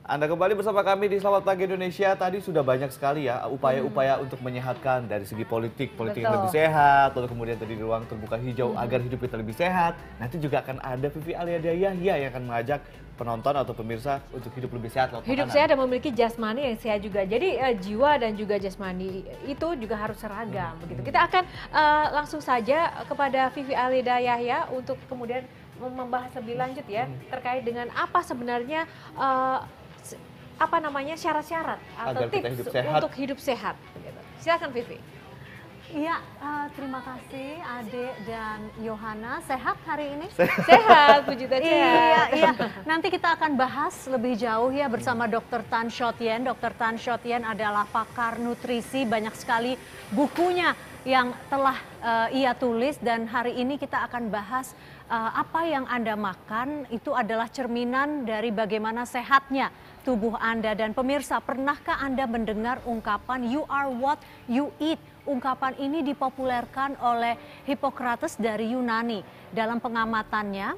Anda kembali bersama kami di Selamat Pagi Indonesia. Tadi sudah banyak sekali ya upaya-upaya untuk menyehatkan dari segi politik yang lebih sehat, lalu kemudian tadi di ruang terbuka hijau agar hidup kita lebih sehat. Nanti juga akan ada Vivi Aliada Yahya yang akan mengajak penonton atau pemirsa untuk hidup lebih sehat. Hidup sehat dan memiliki jasmani yang sehat juga. Jadi jiwa dan juga jasmani itu juga harus seragam. Begitu. Kita akan langsung saja kepada Vivi Aliada Yahya untuk kemudian membahas lebih lanjut ya terkait dengan apa sebenarnya syarat-syarat atau tips untuk hidup sehat. Silakan Vivi. Iya, terima kasih Ade dan Yohana. Sehat hari ini? Sehat, puji Tuhan sehat. Iya. Nanti kita akan bahas lebih jauh ya bersama Dr. Tan Shot Yen. Dr. Tan Shot Yen adalah pakar nutrisi, banyak sekali bukunya yang telah ia tulis, dan hari ini kita akan bahas apa yang Anda makan itu adalah cerminan dari bagaimana sehatnya tubuh Anda. Dan pemirsa, pernahkah Anda mendengar ungkapan you are what you eat? Ungkapan ini dipopulerkan oleh Hippocrates dari Yunani. Dalam pengamatannya,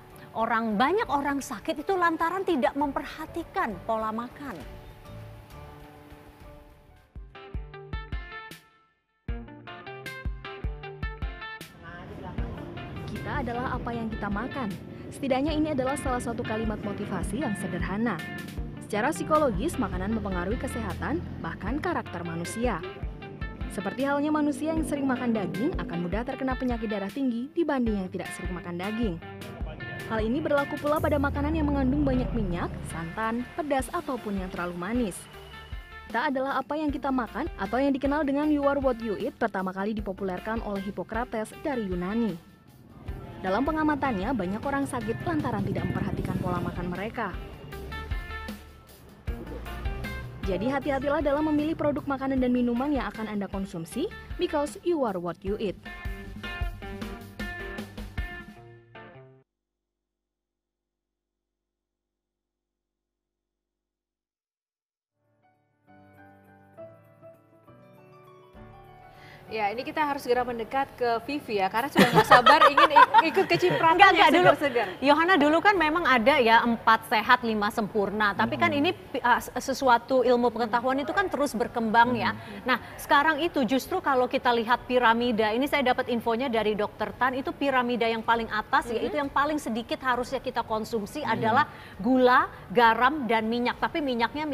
banyak orang sakit itu lantaran tidak memperhatikan pola makan. Kita adalah apa yang kita makan. Setidaknya ini adalah salah satu kalimat motivasi yang sederhana. Secara psikologis, makanan mempengaruhi kesehatan, bahkan karakter manusia. Seperti halnya manusia yang sering makan daging akan mudah terkena penyakit darah tinggi dibanding yang tidak sering makan daging. Hal ini berlaku pula pada makanan yang mengandung banyak minyak, santan, pedas, ataupun yang terlalu manis. Kita adalah apa yang kita makan atau yang dikenal dengan you are what you eat pertama kali dipopulerkan oleh Hippocrates dari Yunani. Dalam pengamatannya, banyak orang sakit lantaran tidak memperhatikan pola makan mereka. Jadi hati-hatilah dalam memilih produk makanan dan minuman yang akan Anda konsumsi, because you are what you eat. Ya, ini kita harus segera mendekat ke Vivi ya, karena sudah nggak sabar ingin ikut kecipratan yang segar-segar. Yohana, dulu kan memang ada ya 4 sehat 5 sempurna, tapi kan ini sesuatu ilmu pengetahuan itu kan terus berkembang ya. Nah, sekarang itu justru kalau kita lihat piramida, ini saya dapat infonya dari Dr. Tan, itu piramida yang paling atas, yaitu yang paling sedikit harusnya kita konsumsi adalah gula, garam, dan minyak. Tapi minyaknya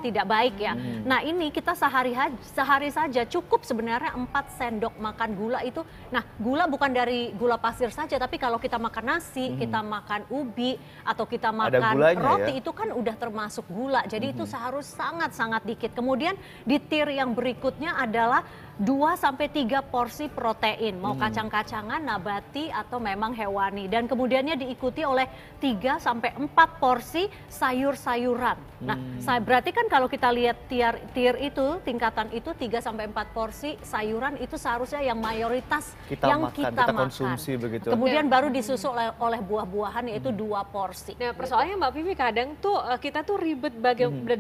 tidak baik ya. Nah, ini kita sehari saja cukup sebenarnya 4 sendok makan gula itu. Nah, gula bukan dari gula pasir saja, tapi kalau kita makan nasi, kita makan ubi, atau kita makan roti, itu kan udah termasuk gula. Jadi itu seharus sangat-sangat dikit. Kemudian di tier yang berikutnya adalah 2-3 porsi protein, mau kacang-kacangan, nabati, atau memang hewani. Dan kemudiannya diikuti oleh 3-4 porsi sayur-sayuran. Nah, berarti kan kalau kita lihat tier itu, tingkatan itu 3-4 porsi sayuran itu seharusnya yang mayoritas kita konsumsi begitu. Kemudian baru disusul oleh buah-buahan, yaitu 2 porsi. Nah, persoalannya Mbak Vivi, kadang tuh kita tuh ribet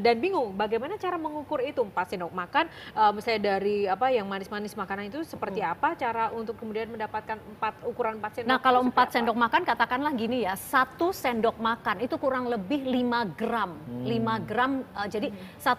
dan bingung bagaimana cara mengukur itu. 4 sendok makan, misalnya dari yang manis-manis makanan itu seperti apa cara untuk kemudian mendapatkan ukuran 4 sendok. Nah, kalau 4 sendok makan, katakanlah gini ya, 1 sendok makan itu kurang lebih 5 gram. 5 gram, jadi 1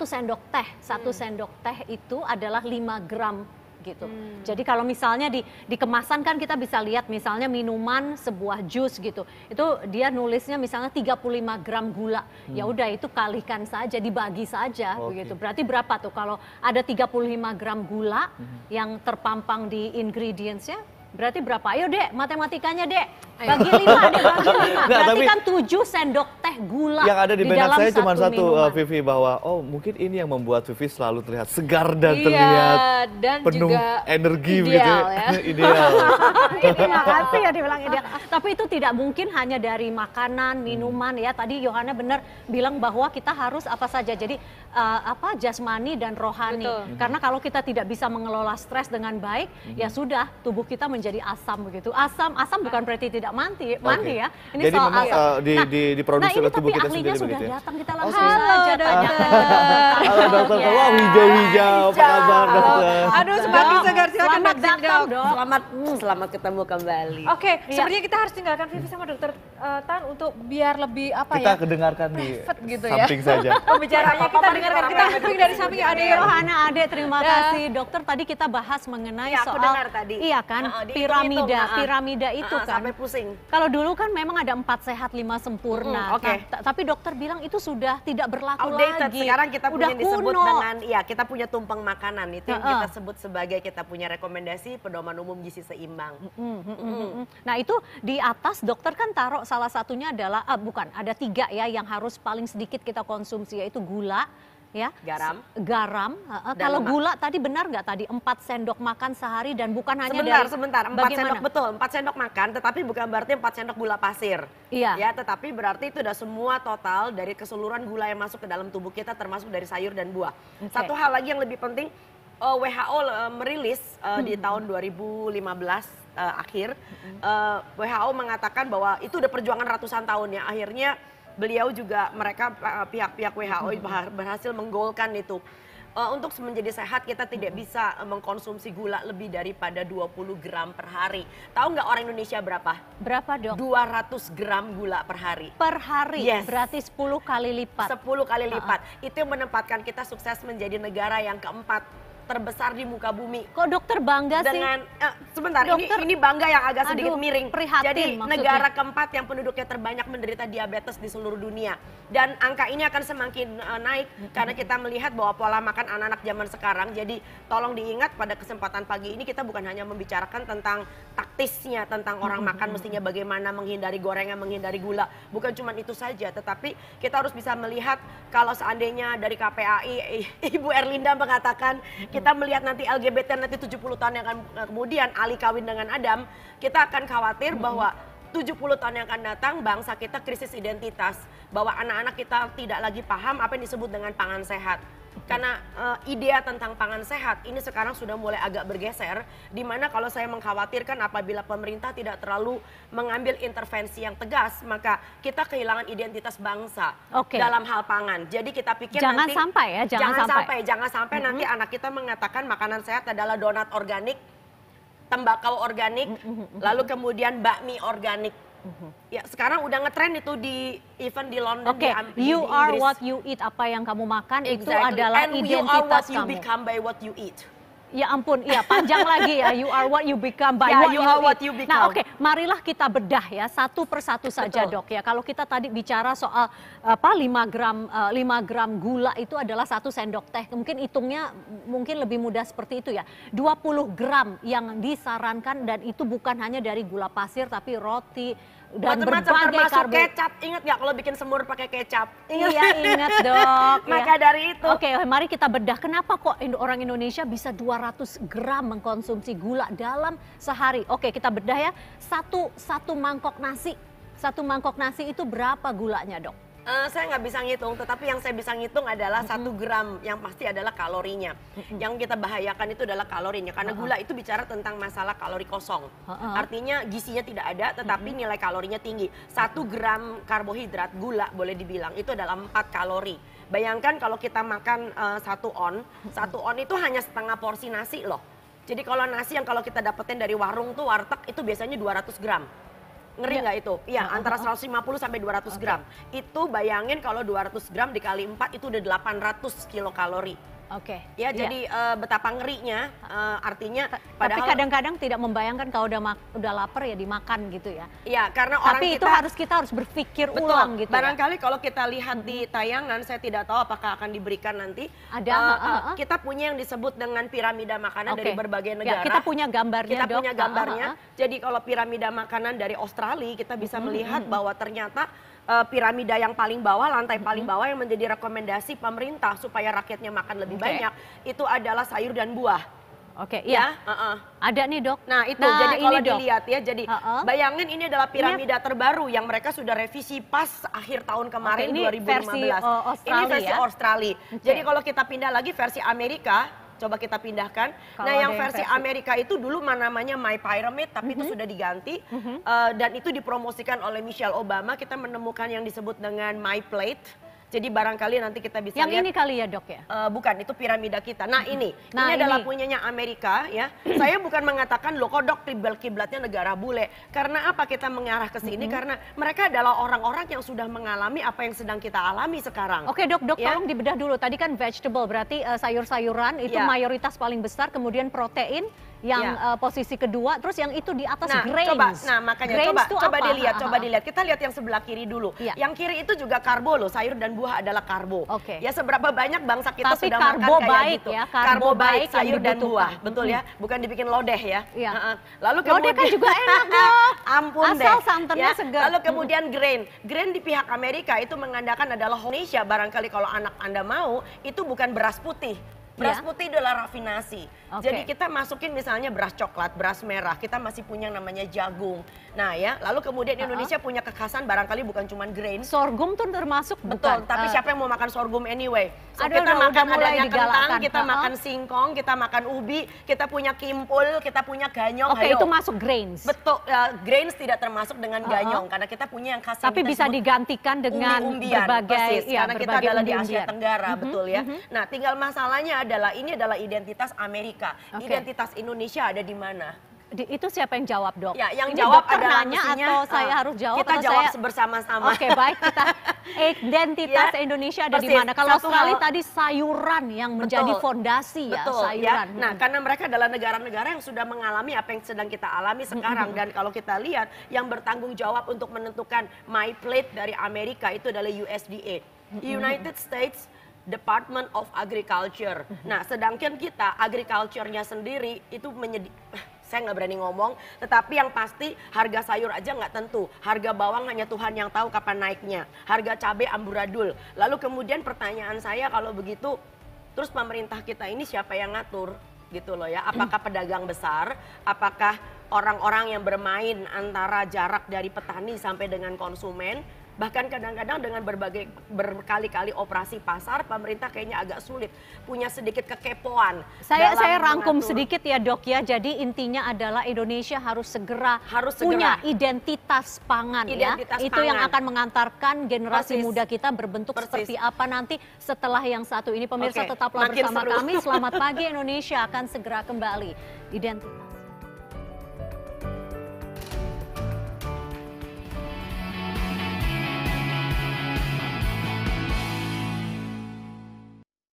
sendok teh itu adalah 5 gram gitu. Jadi kalau misalnya di kemasan kan kita bisa lihat misalnya minuman sebuah jus gitu. Itu dia nulisnya misalnya 35 gram gula. Ya udah, itu kalikan saja, dibagi saja begitu. Berarti berapa tuh kalau ada 35 gram gula yang terpampang di ingredientsnya? Berarti berapa? Ayo Dek, matematikanya Dek. Bagi 5 Dek, bagi 5. Berarti kan 7 sendok teh gula. Yang ada di benak saya cuma satu, Vivi, bahwa mungkin ini yang membuat Vivi selalu terlihat segar dan terlihat dan penuh juga energi ideal, begitu ya. Ideal. Terima kasih ya dibilang ideal. Tapi itu tidak mungkin hanya dari makanan, minuman ya. Tadi Yohana benar bilang bahwa kita harus apa saja. Jadi jasmani dan rohani. Karena kalau kita tidak bisa mengelola stres dengan baik, ya sudah, tubuh kita menjadi asam begitu. Asam bukan berarti tidak mandi ya. Ini jadi soal memang asam. diproduksi oleh tubuh tapi kita ahlinya sendiri sudah begitu ya. datang, kita langsung Halo, saja dokter. tanyakan. Halo dokter, wow hijau-hijau, apa kabar dokter? Aduh, semakin segar, silakan Selamat Dok, sini, datang, Dok. Dok. Selamat ketemu kembali. Oke, Iya. sepertinya kita harus tinggalkan Vivi sama dokter Tan untuk biar lebih apa Kita ya? kedengarkan di private gitu ya. samping saja. Pembicaraannya kita dengarkan, kita briefing dari samping ada ya. Rohana Ade, terima Ya. kasih. Dokter, tadi kita bahas mengenai Iya, aku soal dengar tadi. iya kan, Dihitung-hitung, piramida itu kan. Sampai pusing. Kalau dulu kan memang ada 4 sehat 5 sempurna. Oke. Nah, tapi dokter bilang itu sudah tidak berlaku Outdated. lagi. Sekarang kita Udah punya disebut kuno. dengan, ya kita punya tumpeng makanan. Itu yang Heeh. kita sebut sebagai kita punya rekomendasi pedoman umum gizi seimbang. Nah itu di atas dokter kan taruh salah satunya adalah bukan, ada 3 ya yang harus paling sedikit kita konsumsi, yaitu gula, ya, garam. Dan Kalau lemak. gula tadi benar nggak tadi 4 sendok makan sehari dan bukan hanya Sebentar, 4 bagaimana? sendok betul, 4 sendok makan, tetapi bukan berarti 4 sendok gula pasir. Iya. Ya, tetapi berarti itu udah semua total dari keseluruhan gula yang masuk ke dalam tubuh kita, termasuk dari sayur dan buah. Oke. Satu hal lagi yang lebih penting, WHO merilis di tahun 2015 akhir, WHO mengatakan bahwa itu udah perjuangan ratusan tahun ya. Akhirnya beliau juga mereka pihak-pihak WHO berhasil menggolkan itu. Untuk menjadi sehat kita tidak bisa mengkonsumsi gula lebih daripada 20 gram per hari. Tahu nggak orang Indonesia berapa? Berapa dok? 200 gram gula per hari. Per hari, Yes. berarti 10 kali lipat. 10 kali lipat. Itu yang menempatkan kita sukses menjadi negara yang keempat terbesar di muka bumi. Kok dokter bangga sih? Dengan sebentar, Dokter, ini bangga yang agak sedikit aduh, miring. prihatin Jadi maksudnya. negara keempat yang penduduknya terbanyak menderita diabetes di seluruh dunia. Dan angka ini akan semakin naik karena kita melihat bahwa pola makan anak-anak zaman sekarang. Jadi tolong diingat pada kesempatan pagi ini kita bukan hanya membicarakan tentang taktisnya, tentang orang makan mestinya bagaimana menghindari gorengan, menghindari gula. Bukan cuma itu saja, tetapi kita harus bisa melihat kalau seandainya dari KPAI Ibu Erlinda mengatakan kita melihat nanti LGBT nanti 70 tahun yang akan kemudian Ali kawin dengan Adam, kita akan khawatir bahwa 70 tahun yang akan datang bangsa kita krisis identitas, bahwa anak-anak kita tidak lagi paham apa yang disebut dengan pangan sehat. Karena idea tentang pangan sehat ini sekarang sudah mulai agak bergeser, di mana kalau saya mengkhawatirkan apabila pemerintah tidak terlalu mengambil intervensi yang tegas, maka kita kehilangan identitas bangsa dalam hal pangan. Jadi kita pikir Jangan nanti sampai ya, jangan sampai nanti anak kita mengatakan makanan sehat adalah donat organik, tembakau organik, lalu kemudian bakmi organik. Ya sekarang udah ngetren itu di event di London, Oke, di you are Inggris. what you eat, apa yang kamu makan itu Exactly. adalah And you are what identitas you kamu. become by what you eat. Ya ampun, iya panjang lagi ya. You are what you become by Ya, what you you are eat. what you become. Nah, oke, marilah kita bedah ya satu persatu saja, Betul. Dok ya. Kalau kita tadi bicara soal 5 gram gula itu adalah 1 sendok teh. Mungkin hitungnya mungkin lebih mudah seperti itu ya. 20 gram yang disarankan, dan itu bukan hanya dari gula pasir tapi roti dan Macam-macam berbagai termasuk karbo. kecap. Ingat nggak kalau bikin semur pakai kecap? Iya, ingat Dok. Maka dari itu. Oke, mari kita bedah. Kenapa kok orang Indonesia bisa 200 gram mengkonsumsi gula dalam sehari? Oke, kita bedah ya. Satu mangkok nasi. 1 mangkok nasi itu berapa gulanya, Dok? Saya nggak bisa ngitung, tetapi yang saya bisa ngitung adalah 1 gram yang pasti adalah kalorinya. Yang kita bahayakan itu adalah kalorinya, karena gula itu bicara tentang masalah kalori kosong. Artinya gizinya tidak ada, tetapi nilai kalorinya tinggi. 1 gram karbohidrat, gula boleh dibilang, itu adalah 4 kalori. Bayangkan kalau kita makan 1 on itu hanya setengah porsi nasi loh. Jadi kalau nasi yang kalau kita dapetin dari warung tuh, warteg itu biasanya 200 gram. Ngeri nggak itu? Iya, antara 150 sampai 200 gram. Itu bayangin kalau 200 gram dikali 4 itu udah 800 kilokalori. Oke. Ya, jadi betapa ngerinya, artinya Tapi padahal kadang-kadang tidak membayangkan kalau udah lapar ya dimakan gitu ya. iya, karena orang Tapi itu kita harus berpikir betul, ulang gitu ya. barangkali kalau kita lihat di tayangan, saya tidak tahu apakah akan diberikan nanti. Ada, Kita punya yang disebut dengan piramida makanan dari berbagai negara. Ya, kita punya gambarnya, Kita Dok. punya gambarnya. Jadi kalau piramida makanan dari Australia, kita bisa melihat bahwa ternyata piramida yang paling bawah, lantai paling bawah yang menjadi rekomendasi pemerintah supaya rakyatnya makan lebih banyak, itu adalah sayur dan buah. Oke, iya. Ada nih, Dok. Nah itu, jadi ini, kalau Dok. dilihat ya, jadi bayangin ini adalah piramida terbaru yang mereka sudah revisi pas akhir tahun kemarin, Oke, ini 2015. versi Australia Ini versi ya? Australia. Oke. Jadi kalau kita pindah lagi versi Amerika, Coba kita pindahkan. Kalau Nah, yang ada yang versi versi- Amerika itu dulu namanya My Pyramid, tapi itu sudah diganti. Dan itu dipromosikan oleh Michelle Obama. Kita menemukan yang disebut dengan My Plate. Jadi barangkali nanti kita bisa Yang lihat. ini kali ya dok ya? Bukan, itu piramida kita. Nah ini Nah, adalah ini. punyanya Amerika ya. Saya bukan mengatakan loh kok dok kiblatnya negara bule. Karena apa kita mengarah ke sini? Karena mereka adalah orang-orang yang sudah mengalami apa yang sedang kita alami sekarang. Oke dok, Ya. tolong dibedah dulu. Tadi kan vegetable, berarti sayur-sayuran itu Ya. mayoritas paling besar, kemudian protein yang posisi kedua, terus yang itu di atas grains. Makanya Grains tuh coba apa? dilihat, coba dilihat. Kita lihat yang sebelah kiri dulu. Iya. Yang kiri itu juga karbo loh, sayur dan buah adalah karbo. Oke. Ya seberapa banyak bangsa kita Tapi sudah karbo makan kayak baik gitu. ya, Karbo karbo baik, baik yang sayur dan dibutuhkan. buah, betul ya. Bukan dibikin lodeh ya. Iya. Lalu Lodeh kemudian kan juga enak dok. Ampun Asal deh. santannya segar. Lalu kemudian grain di pihak Amerika itu mengandalkan adalah Indonesia. Barangkali kalau anak Anda mau, itu bukan beras putih. Beras Iya. putih adalah rafinasi. Oke. Jadi kita masukin misalnya beras coklat, beras merah. Kita masih punya namanya jagung. Nah ya, lalu kemudian Indonesia punya kekhasan barangkali bukan cuma grain. Sorghum tuh termasuk Betul, bukan? tapi siapa yang mau makan sorghum anyway? So Aduh, kita udah makan mulai adanya kentang, digalakkan. kita makan singkong, kita makan ubi, kita punya kimpul, kita punya ganyong. Oke, Ayo. itu masuk grains. Betul, grains tidak termasuk dengan ganyong karena kita punya yang khas yang Tapi kita bisa sebut digantikan dengan umbi-umbian, berbagai, persis, ya, karena kita berbagai adalah di Asia umbi-umbian. Tenggara, betul ya. Nah, tinggal masalahnya adalah ini adalah identitas Amerika, Oke. identitas Indonesia ada di mana? Itu siapa yang jawab dok? Ya, yang Ini jawab dokter adalah nanya mestinya, atau saya harus jawab? kita atau jawab saya... bersama-sama. Oke baik, kita identitas Ya, Indonesia ada di persis. mana? Kalau Satu Australia hal- tadi sayuran yang menjadi Betul. fondasi ya, Betul, sayuran. ya. Nah, karena mereka adalah negara-negara yang sudah mengalami apa yang sedang kita alami sekarang. Dan kalau kita lihat, yang bertanggung jawab untuk menentukan my plate dari Amerika itu adalah USDA. United States Department of Agriculture. Nah, sedangkan kita, agriculture-nya sendiri itu saya nggak berani ngomong, tetapi yang pasti harga sayur aja nggak tentu. Harga bawang hanya Tuhan yang tahu kapan naiknya. Harga cabai amburadul. Lalu kemudian pertanyaan saya kalau begitu, terus pemerintah kita ini siapa yang ngatur? Gitu loh ya, apakah pedagang besar, apakah orang-orang yang bermain antara jarak dari petani sampai dengan konsumen, bahkan kadang-kadang dengan berkali-kali operasi pasar, pemerintah kayaknya agak sulit, punya sedikit kekepoan. Saya dalam rangkum mengatur. sedikit ya dok ya, jadi intinya adalah Indonesia harus segera Harus punya segera. identitas pangan Identitas ya. Itu yang pangan. akan mengantarkan generasi Persis. muda kita berbentuk Persis. seperti apa nanti setelah yang satu ini. Pemirsa Oke, tetaplah makin bersama seru. kami, selamat pagi Indonesia akan segera kembali. Identitas.